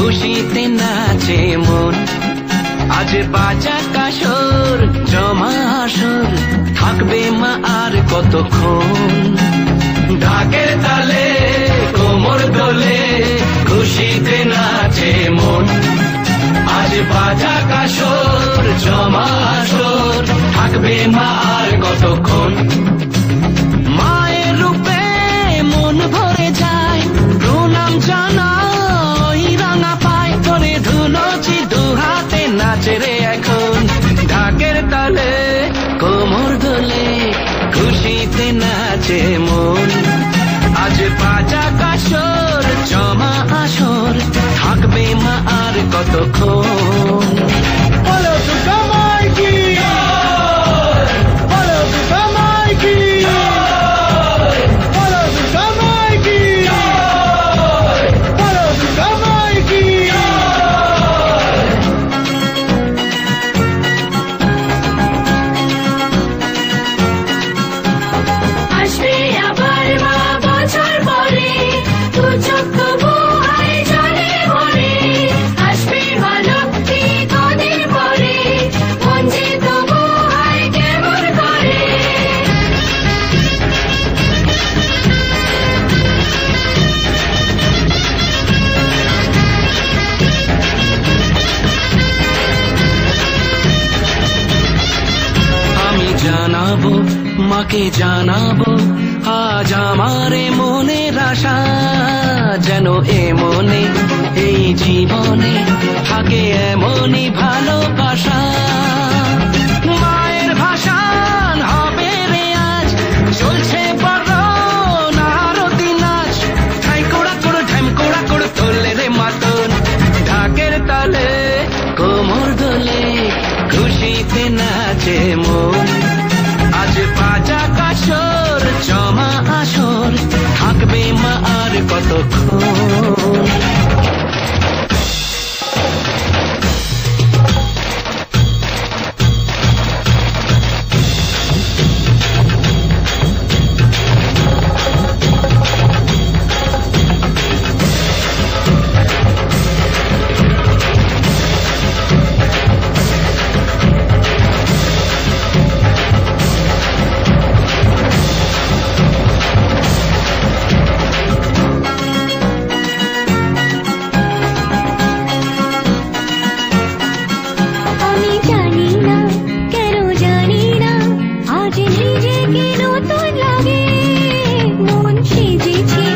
খুশিতে নাচে মন। আজ বাজা কাসর জমা আসর, থাকবে মা আর কতক্ষণ। ঢাকের তালে কোমর দোলে, খুশিতে নাচে মন। আজ বাজা কাসর জমা আসর, থাকবে মা আর কতক্ষণ। মায়ের রূপে মন ভরে যায়, প্রণাম জানাই রাঙা পায় করে ধুলোচি দু হাতে নাচে রে এখন। ঢাকের তালে কোমর দোলে, খুশিতে নাচে মন। আজ বাজা কাসর জমা আসর, থাকবে মা আর কতক্ষণ। বলো দুর্গা মাই কি, বলো দুর্গা মাই কি, বলো দুর্গা মাই কি, বলো দুর্গা মাই কি। আসবে আবার মা বছর পরে, দু চোখ তবু হয় জলে ভরে। আসবে মা লক্ষ্মী কদিন পরে, মন যে তবু হয় কেমন করে। আমি জানাবো মাকে জানাবো, আজ আমারে মনের আশা। যেন এ মনে এই জীবনে থাকে এমনই ভালোবাসা। মায়ের ভাষান হবে রে আজ, চলছে বড় আরতি নাচ। ঠাই কোড়া কোড়ো ঢ্যাম কোড়া কোড়ো তোলে রে মাতন। ঢাকের তালে কোমর দোলে, খুশিতে নাচে মন। আজ বাজা কাসর জমা আসর, থাকবে মা আর কতক্ষণ। আমি জানি না কেন জানি না, আজ নিজেকে নতুন লাগে। মন সেজেছে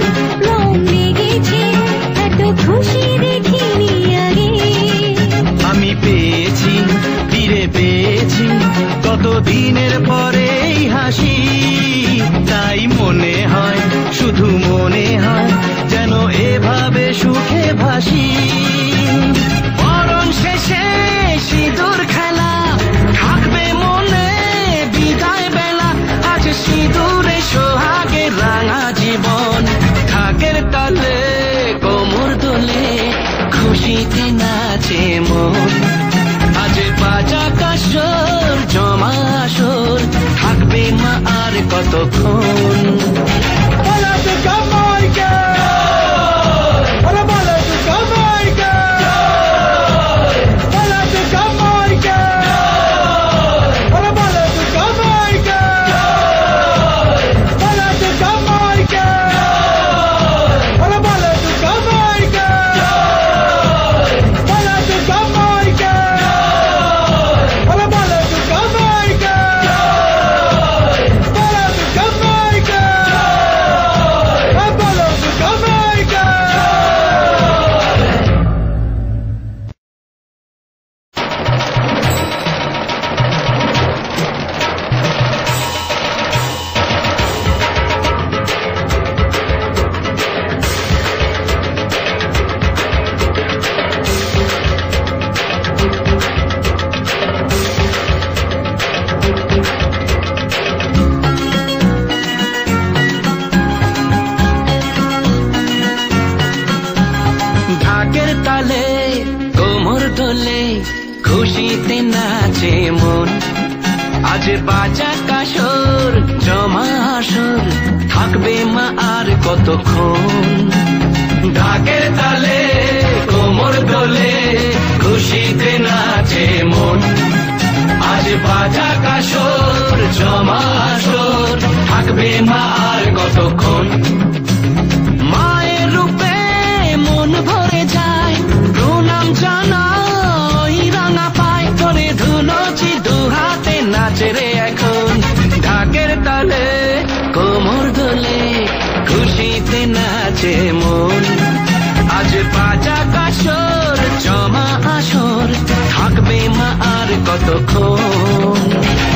রং লেগেছে, এত খুশি দেখিনি আগে। আমি পেয়েছি ফিরে পেয়েছি কতদিনের পরে এই হাসি। তাই মনে হয় শুধু মনে হয়, যেন এভাবে সুখে ভাসি। বরণ শেষে সিঁদুর খেলা, থাকবে মনে বিদায় বেলা। আজ সিঁদুরে সোহাগে রাঙা জীবন। ঢাকের তালে কোমর দোলে, খুশিতে নাচে মন। আজ বাজা কাসর জমা আসর, থাকবে মা আর কতক্ষণ। বলো দুর্গা মাই কি, বলো বলো দুর্গা মাই কি, বলো দুর্গা মাই কি, বলো বলো দুর্গা মাই কি, বলো দুর্গা মাই কি, বলো বলো দুর্গা মাই কি, বলো দুর্গা মাই কি, বলো বলো দুর্গা মাই কি, বলো দুর্গা মাই কি। খুশিতে নাচে মন। আজ বাজা কাসর জমা আসর, থাকবে মা আর কতক্ষণ। ঢাকের তালে কোমর থাকবে মা আর কতক্ষণ। মায়ের রূপে মন ভরে যায়, প্রণাম জানাই রাঙা পায়, করে ধুলোছি দু হাতে নাচে রে এখন। ঢাকের তালে কোমর দোলে খুশিতে নাচে মন। আজ বাজা কাসর জমা আসর, থাকবে মা আর কতক্ষণ।